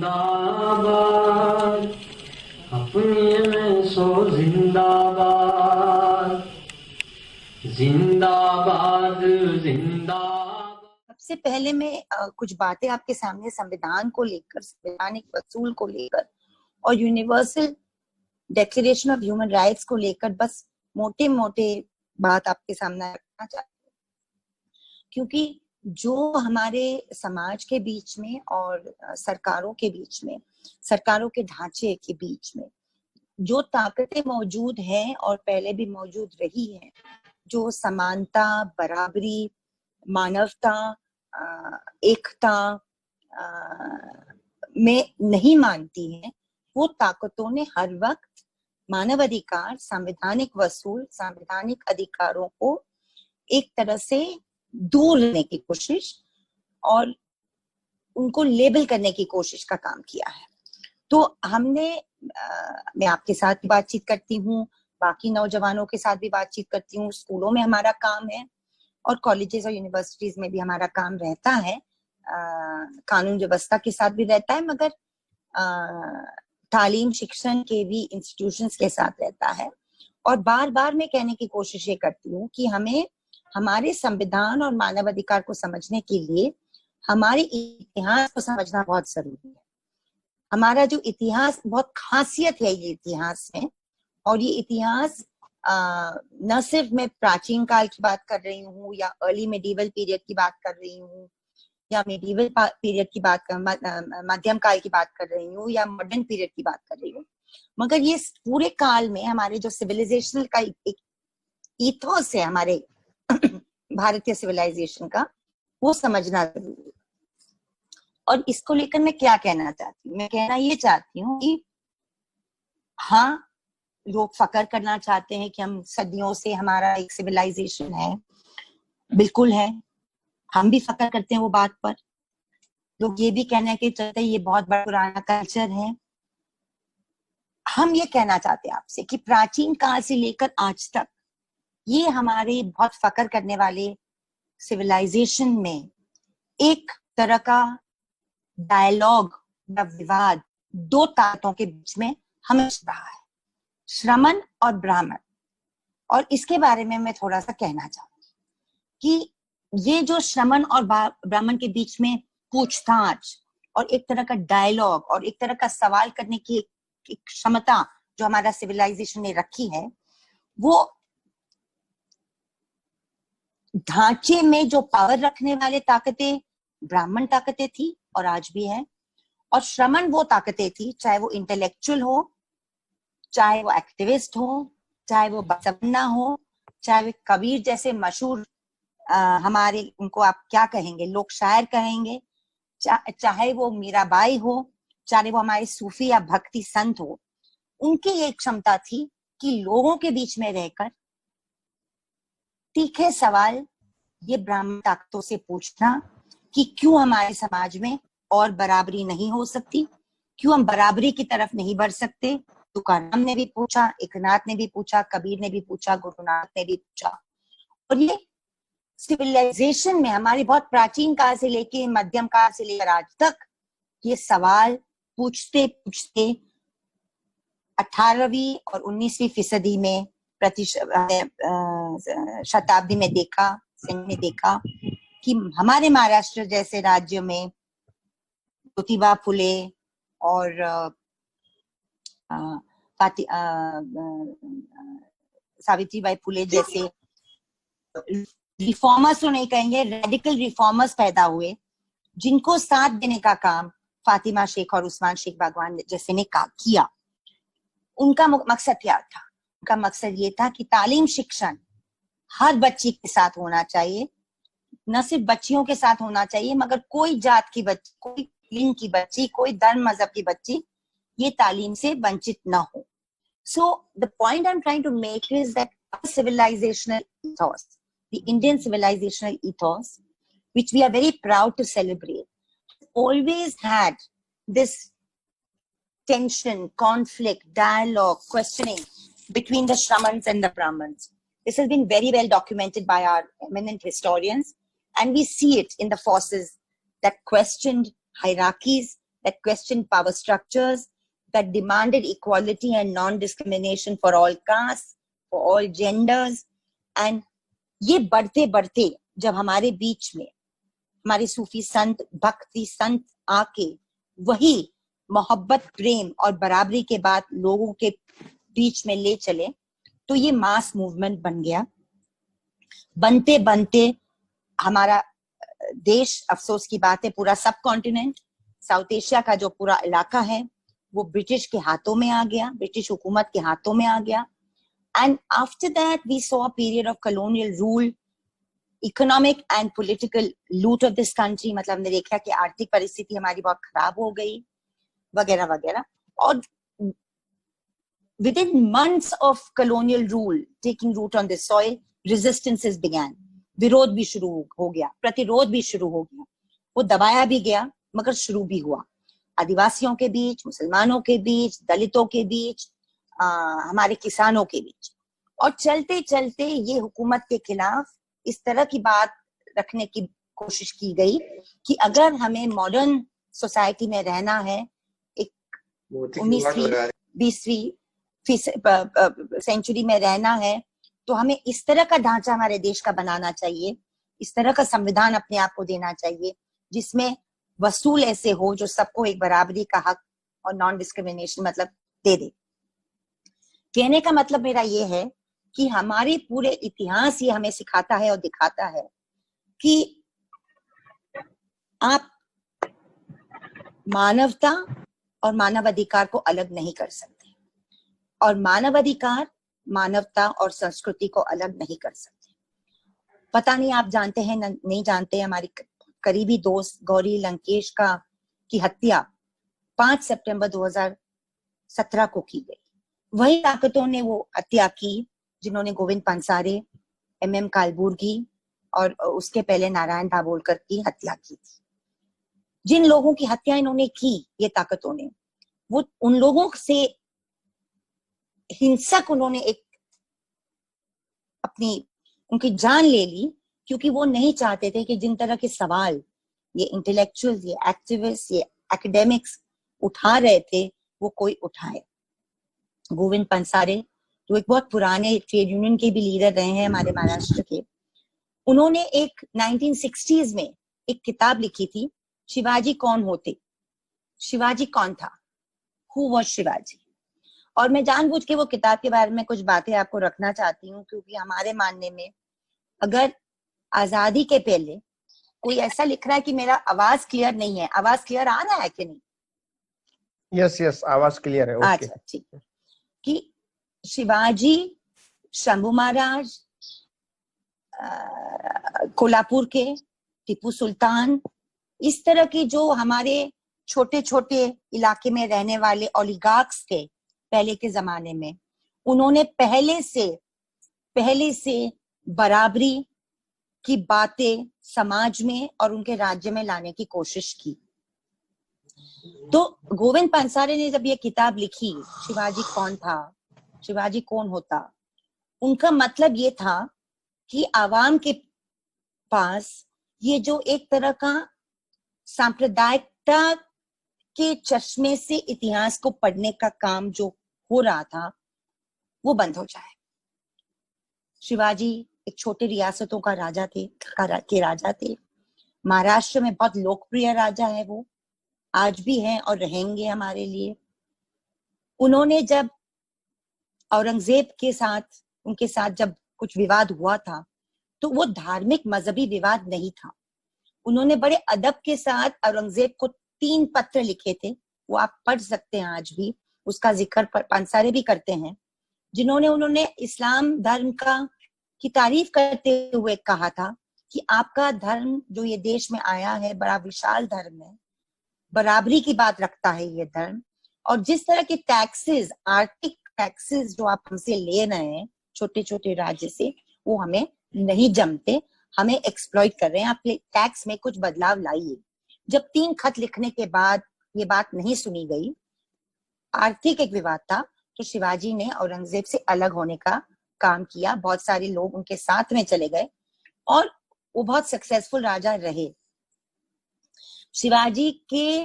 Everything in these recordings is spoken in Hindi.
जिंदाबाद, अपने में सो जिंदाबाद, जिंदाबाद जिंदाबाद। सबसे पहले मैं कुछ बातें आपके सामने संविधान को लेकर, संवैधानिक वसूल को लेकर और universal declaration of human rights को लेकर बस मोटे मोटे बात आपके सामने रखना चाहती हूँ, क्योंकि जो हमारे समाज के बीच में और सरकारों के बीच में, सरकारों के ढांचे के बीच में जो ताकतें मौजूद हैं और पहले भी मौजूद रही हैं, जो समानता, बराबरी, मानवता, एकता में नहीं मानती हैं, वो ताकतों ने हर वक्त मानवाधिकार, संवैधानिक वसूल, संवैधानिक अधिकारों को एक तरह से दूर लेने की कोशिश और उनको लेबल करने की कोशिश का काम किया है। तो हमने मैं आपके साथ भी बातचीत करती हूँ, बाकी नौजवानों के साथ भी बातचीत करती हूँ, स्कूलों में हमारा काम है और कॉलेजेस और यूनिवर्सिटीज में भी हमारा काम रहता है, कानून व्यवस्था के साथ भी रहता है, मगर तालीम शिक्षण के भी इंस्टीट्यूशंस के साथ रहता है। और बार बार मैं कहने की कोशिश ये करती हूँ कि हमें हमारे संविधान और मानवाधिकार को समझने के लिए हमारे इतिहास को समझना बहुत जरूरी है। हमारा जो इतिहास, बहुत खासियत है ये इतिहास में, और ये इतिहास न सिर्फ मैं प्राचीन काल की बात कर रही हूँ या अर्ली मेडिवल पीरियड की बात कर रही हूँ या मेडिवल पीरियड की बात कर, मध्यम काल की बात कर रही हूँ या मॉडर्न पीरियड की बात कर रही हूँ, मगर ये पूरे काल में हमारे जो सिविलाइजेशनल का एक ईथोस है, हमारे भारतीय सिविलाइजेशन का, वो समझना जरूरी है। और इसको लेकर मैं क्या कहना चाहती हूँ, मैं कहना ये चाहती हूँ कि हाँ, लोग फकर करना चाहते हैं कि हम सदियों से हमारा एक सिविलाइजेशन है, बिल्कुल है, हम भी फकर करते हैं वो बात पर। लोग ये भी कहने के चलते ये बहुत बड़ा पुराना कल्चर है। हम ये कहना चाहते हैं आपसे कि प्राचीन काल से लेकर आज तक ये हमारे बहुत फकर करने वाले सिविलाइजेशन में एक तरह का डायलॉग या विवाद दो ताकतों के बीच में हमेशा रहा है, श्रमण और ब्राह्मण। और इसके बारे में मैं थोड़ा सा कहना चाहूंगी कि ये जो श्रमण और ब्राह्मण के बीच में पूछताछ और एक तरह का डायलॉग और एक तरह का सवाल करने की एक क्षमता जो हमारा सिविलाइजेशन ने रखी है, वो ढांचे में जो पावर रखने वाले ताकतें ब्राह्मण ताकतें थी और आज भी है, और श्रमण वो ताकतें थी, चाहे वो इंटेलेक्चुअल हो, चाहे वो एक्टिविस्ट हो, चाहे वो बसवन्ना हो, चाहे वो कबीर जैसे मशहूर हमारे, उनको आप क्या कहेंगे, लोक शायर कहेंगे, चाहे वो मीराबाई हो, चाहे वो हमारे सूफी या भक्ति संत हो। उनकी ये क्षमता थी कि लोगों के बीच में रहकर तीखे सवाल ये ब्राह्मण ताकतों से पूछना कि क्यों हमारे समाज में और बराबरी नहीं हो सकती, क्यों हम बराबरी की तरफ नहीं बढ़ सकते। तुकाराम ने भी पूछा, एकनाथ ने भी पूछा, कबीर ने भी पूछा, गुरु नानक ने भी पूछा। और ये सिविलाइजेशन में हमारी बहुत प्राचीन काल से लेके मध्यम काल से लेकर आज तक ये सवाल पूछते पूछते 18वीं और 19वीं सदी में शताब्दी में देखा कि हमारे महाराष्ट्र जैसे राज्य में ज्योतिबा फुले और सावित्रीबाई फुले जैसे रिफॉर्मर्स तो नहीं कहेंगे, रेडिकल रिफॉर्मर्स पैदा हुए, जिनको साथ देने का काम फातिमा शेख और उस्मान शेख बागवान जैसे ने किया। उनका मकसद क्या था? उनका मकसद ये था कि तालीम शिक्षण हर बच्ची के साथ होना चाहिए, न सिर्फ बच्चियों के साथ होना चाहिए, मगर कोई जात की बच्ची, कोई लिंग की बच्ची, कोई धर्म मजहब की बच्ची ये तालीम से वंचित न हो। So the point I'm trying to make is that our civilizational ethos, the Indian civilizational ethos, which we are very proud to celebrate, always had this tension, conflict, dialogue, questioning between the Shramans and the Brahmans. This has been very well documented by our eminent historians, and we see it in the forces that questioned hierarchies, that questioned power structures, that demanded equality and non-discrimination for all castes, for all genders. And ये बढ़ते बढ़ते जब हमारे बीच में हमारे सूफी संत, भक्ति संत आके वही मोहब्बत, प्रेम और बराबरी के बाद लोगों के बीच में ले चले, तो ये मास मूवमेंट बन गया। बनते बनते हमारा देश, अफसोस की बात है, पूरा सब कॉन्टिनेंट, साउथ एशिया का जो पूरा इलाका है वो ब्रिटिश के हाथों में आ गया, ब्रिटिश हुकूमत के हाथों में आ गया। And after that we saw a period of colonial rule, economic and political loot of this country. मतलब हमने देखा कि आर्थिक परिस्थिति हमारी बहुत खराब हो गई, वगैरह वगैरह। और within months of colonial rule taking root on this soil, resistances began. विरोध भी शुरू हो गया, प्रतिरोध भी शुरू हो गया। वो दबाया भी गया मगर शुरू भी हुआ, आदिवासियों के बीच, मुसलमानों के बीच, दलितों के बीच, हमारे किसानों के बीच। और चलते चलते ये हुकूमत के खिलाफ इस तरह की बात रखने की कोशिश की गई कि अगर हमें मॉडर्न सोसाइटी में रहना है, एक 19वीं 20वीं सेंचुरी में रहना है, तो हमें इस तरह का ढांचा हमारे देश का बनाना चाहिए, इस तरह का संविधान अपने आप को देना चाहिए जिसमें वसूल ऐसे हो जो सबको एक बराबरी का हक और नॉन डिस्क्रिमिनेशन मतलब दे दे। कहने का मतलब मेरा ये है कि हमारे पूरे इतिहास ये हमें सिखाता है और दिखाता है कि आप मानवता और मानव अधिकार को अलग नहीं कर सकते, और मानव अधिकार मानवता और संस्कृति को अलग नहीं कर सकते। पता नहीं आप जानते हैं नहीं जानते, हमारी करीबी दोस्त गौरी लंकेश की हत्या 5 सितंबर 2017 को की गई। वही ताकतों ने वो हत्या की जिन्होंने गोविंद पानसारे, MM कालबुर्गी और उसके पहले नारायण दाभोलकर की हत्या की थी। जिन लोगों की हत्या इन्होंने की, ये ताकतों ने, वो उन लोगों से हिंसक उन्होंने एक अपनी उनकी जान ले ली, क्योंकि वो नहीं चाहते थे कि जिन तरह के सवाल ये इंटेलेक्चुअल्स, ये एक्टिविस्ट, ये एकेडमिक्स उठा रहे थे वो कोई उठाए। गोविंद पानसारे जो एक बहुत पुराने ट्रेड यूनियन के भी लीडर रहे हैं हमारे महाराष्ट्र के, उन्होंने एक 1960s में एक किताब लिखी थी, शिवाजी कौन होते, शिवाजी कौन था, हु वाज शिवाजी। और मैं जानबूझ के वो किताब के बारे में कुछ बातें आपको रखना चाहती हूँ, क्योंकि हमारे मानने में अगर आजादी के पहले कोई ऐसा लिख रहा है कि मेरा आवाज क्लियर नहीं है, आवाज क्लियर आ रहा है कि नहीं? यस आवाज क्लियर है। ओके, अच्छा ठीक है। कि शिवाजी, शंभू महाराज, कोल्हापुर के टीपू सुल्तान, इस तरह की जो हमारे छोटे छोटे इलाके में रहने वाले ओलिगार्क्स थे पहले के जमाने में, उन्होंने पहले से बराबरी की बातें समाज में और उनके राज्य में लाने की कोशिश की। तो गोविंद पानसारे ने जब ये किताब लिखी, शिवाजी कौन था, शिवाजी कौन होता, उनका मतलब ये था कि आवाम के पास ये जो एक तरह का सांप्रदायिकता के चश्मे से इतिहास को पढ़ने का काम जो हो रहा था वो बंद हो जाए। शिवाजी एक छोटे रियासतों का राजा थे, महाराष्ट्र में बहुत लोकप्रिय राजा है, वो आज भी हैं और रहेंगे हमारे लिए। उन्होंने जब औरंगजेब उनके साथ जब कुछ विवाद हुआ था, तो वो धार्मिक मजहबी विवाद नहीं था। उन्होंने बड़े अदब के साथ औरंगजेब को 3 पत्र लिखे थे, वो आप पढ़ सकते हैं आज भी, उसका जिक्र पानसारे भी करते हैं, जिन्होंने उन्होंने इस्लाम धर्म की तारीफ करते हुए कहा था कि आपका धर्म जो ये देश में आया है बड़ा विशाल धर्म है, बराबरी की बात रखता है ये धर्म, और जिस तरह के टैक्सेस, आर्थिक टैक्सेस जो आप हमसे ले रहे हैं छोटे छोटे राज्य से, वो हमें नहीं जमते, हमें एक्सप्लॉइट कर रहे हैं, आप टैक्स में कुछ बदलाव लाइए। जब 3 खत लिखने के बाद ये बात नहीं सुनी गई, आर्थिक एक विवाद था, तो शिवाजी ने औरंगजेब से अलग होने का काम किया। बहुत सारे लोग उनके साथ में चले गए और वो बहुत सक्सेसफुल राजा रहे। शिवाजी के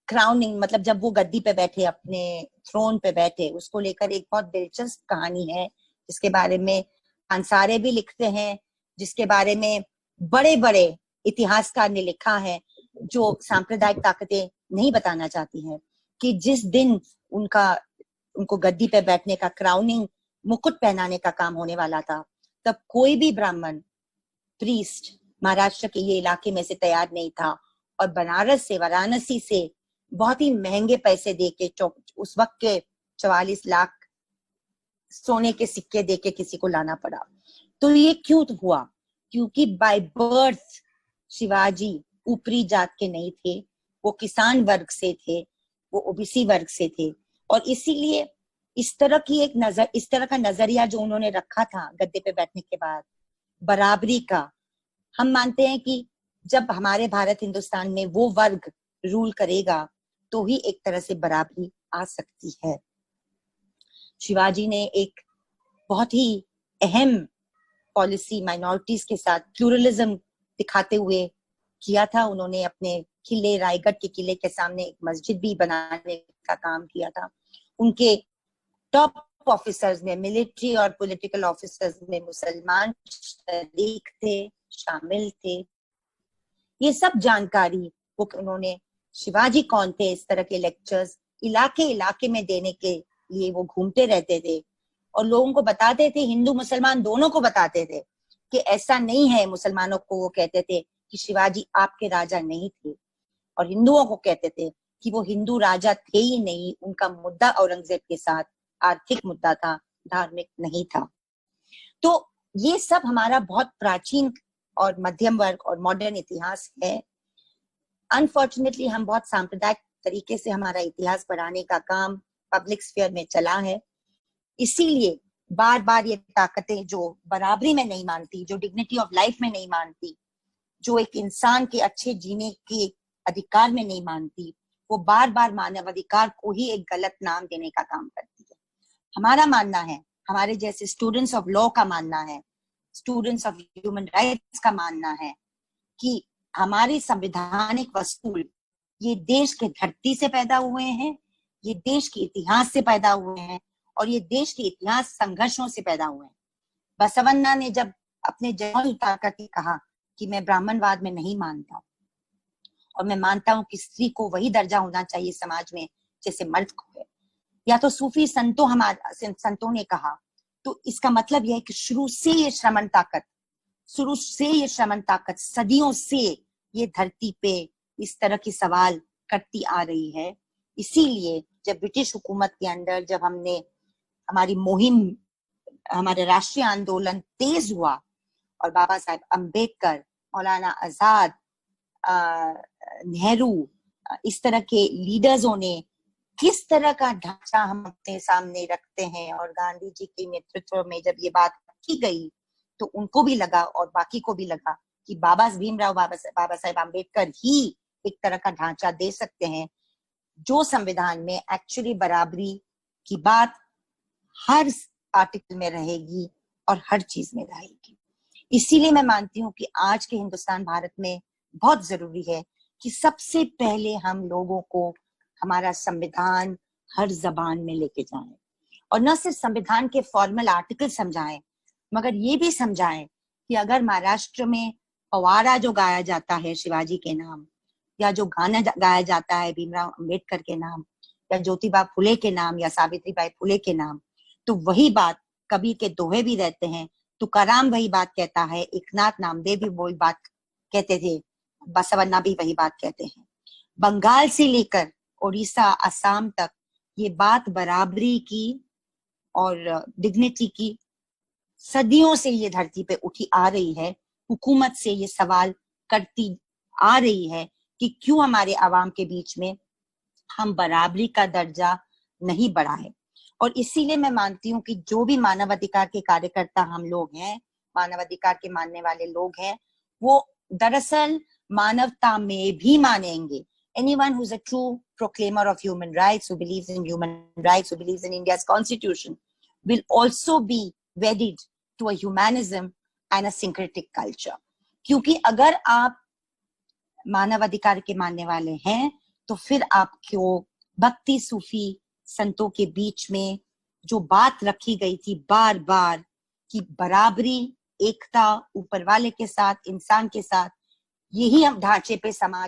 क्राउनिंग, मतलब जब वो गद्दी पे बैठे, अपने थ्रोन पे बैठे, उसको लेकर एक बहुत दिलचस्प कहानी है जिसके बारे में अंसारे भी लिखते हैं, जिसके बारे में बड़े बड़े इतिहासकार ने लिखा है, जो सांप्रदायिक ताकतें नहीं बताना चाहती हैं, कि जिस दिन उनको गद्दी पे बैठने का, क्राउनिंग, मुकुट पहनाने का काम होने वाला था, तब कोई भी ब्राह्मण प्रीस्ट महाराष्ट्र के ये इलाके में से तैयार नहीं था, और बनारस से, वाराणसी से बहुत ही महंगे पैसे देके, उस वक्त के 44 लाख सोने के सिक्के देके किसी को लाना पड़ा। तो ये क्यों हुआ? क्योंकि बाय बर्थ शिवाजी ऊपरी जात के नहीं थे, वो किसान वर्ग से थे, वो ओबीसी वर्ग से थे, और इसीलिए इस तरह का नजरिया जो उन्होंने रखा था गद्दे पे बैठने के बाद, बराबरी का, हम मानते हैं कि जब हमारे भारत हिंदुस्तान में वो वर्ग रूल करेगा तो ही एक तरह से बराबरी आ सकती है। शिवाजी ने एक बहुत ही अहम पॉलिसी माइनॉरिटीज के साथ प्लूरलिज्म दिखाते हुए किया था। उन्होंने अपने किले, रायगढ़ के किले के सामने एक मस्जिद भी बनाने का काम किया था। उनके टॉप ऑफिसर्स में, मिलिट्री और पॉलिटिकल ऑफिसर्स में मुसलमान शरीक थे, शामिल थे। ये सब जानकारी उन्होंने, शिवाजी कौन थे, इस तरह के लेक्चर्स इलाके इलाके में देने के लिए वो घूमते रहते थे और लोगों को बताते थे, हिंदू मुसलमान दोनों को बताते थे कि ऐसा नहीं है। मुसलमानों को वो कहते थे कि शिवाजी आपके राजा नहीं थे, और हिंदुओं को कहते थे कि वो हिंदू राजा थे ही नहीं, उनका मुद्दा औरंगजेब के साथ आर्थिक मुद्दा था, धार्मिक नहीं था। तो ये सब हमारा बहुत प्राचीन और मध्यम वर्ग और मॉडर्न इतिहास है। अनफॉर्चुनेटली हम बहुत सांप्रदायिक तरीके से हमारा इतिहास पढ़ाने का काम पब्लिक स्फीयर में चला है। इसीलिए बार बार ये ताकतें जो बराबरी में नहीं मानती, जो डिग्निटी ऑफ लाइफ में नहीं मानती, जो एक इंसान के अच्छे जीने के अधिकार में नहीं मानती, वो बार बार मानवाधिकार को ही एक गलत नाम देने का काम करती है। हमारा मानना है, हमारे जैसे स्टूडेंट्स ऑफ लॉ का मानना है, स्टूडेंट्स ऑफ ह्यूमन राइट्स का मानना है कि हमारे संवैधानिक वसूल ये देश के धरती से पैदा हुए हैं, ये देश के इतिहास से पैदा हुए हैं, और ये देश के इतिहास संघर्षों से पैदा हुए हैं। बसवन्ना ने जब अपने जन्म उतार करके कहा कि मैं ब्राह्मणवाद में नहीं मानता, और मैं मानता हूं कि स्त्री को वही दर्जा होना चाहिए समाज में जैसे मर्द को है, या तो सूफी संतों ने कहा, तो इसका मतलब यह है कि शुरू से ये श्रमण ताकत सदियों से ये धरती पे इस तरह की सवाल करती आ रही है। इसीलिए जब ब्रिटिश हुकूमत के अंदर, जब हमने हमारी मुहिम, हमारा राष्ट्रीय आंदोलन तेज हुआ और बाबा साहेब अम्बेडकर, मौलाना आजाद, नेहरू, इस तरह के लीडर्सों ने किस तरह का ढांचा हम अपने सामने रखते हैं, और गांधी जी के नेतृत्व में जब ये बात की गई तो उनको भी लगा और बाकी को भी लगा कि बाबा साहेब अम्बेडकर ही एक तरह का ढांचा दे सकते हैं जो संविधान में एक्चुअली बराबरी की बात हर आर्टिकल में रहेगी और हर चीज में रहेगी। इसीलिए मैं मानती हूँ कि आज के हिंदुस्तान भारत में बहुत जरूरी है कि सबसे पहले हम लोगों को हमारा संविधान हर जबान में लेके जाएं, और न सिर्फ संविधान के फॉर्मल आर्टिकल समझाएं, मगर ये भी समझाएं कि अगर महाराष्ट्र में पवाड़ा जो गाया जाता है शिवाजी के नाम, या जो गाना गाया जाता है भीमराव अंबेडकर के नाम, या ज्योतिबा फुले के नाम, या सावित्रीबाई फुले के नाम, तो वही बात कबीर के दोहे भी रहते हैं, तुकाराम वही बात कहता है, एकनाथ नामदेव भी वही बात कहते थे, बसवन्ना भी वही बात कहते हैं। बंगाल से लेकर उड़ीसा, असम तक ये बात बराबरी की और डिग्निटी की सदियों से ये धरती पे उठी आ रही है। हुकूमत से ये सवाल करती आ रही है कि क्यों हमारे आवाम के बीच में हम बराबरी का दर्जा नहीं बढ़ाए। और इसीलिए मैं मानती हूँ कि जो भी मानवाधिकार के कार्यकर्ता हम लोग हैं, मानवाधिकार के मानने वाले लोग हैं, वो दरअसल मानवता में भी मानेंगे। Anyone who's a true proclaimer of human rights, who believes in human rights, who believes in India's constitution, will also be wedded to a humanism and a syncretic culture. क्योंकि अगर आप मानवाधिकार के मानने वाले हैं तो फिर आपको भक्ति सूफी संतों के बीच में जो बात रखी गई थी बार बार कि बराबरी, एकता ऊपर वाले के साथ, इंसान के साथ, यही हम ढांचे पे समाज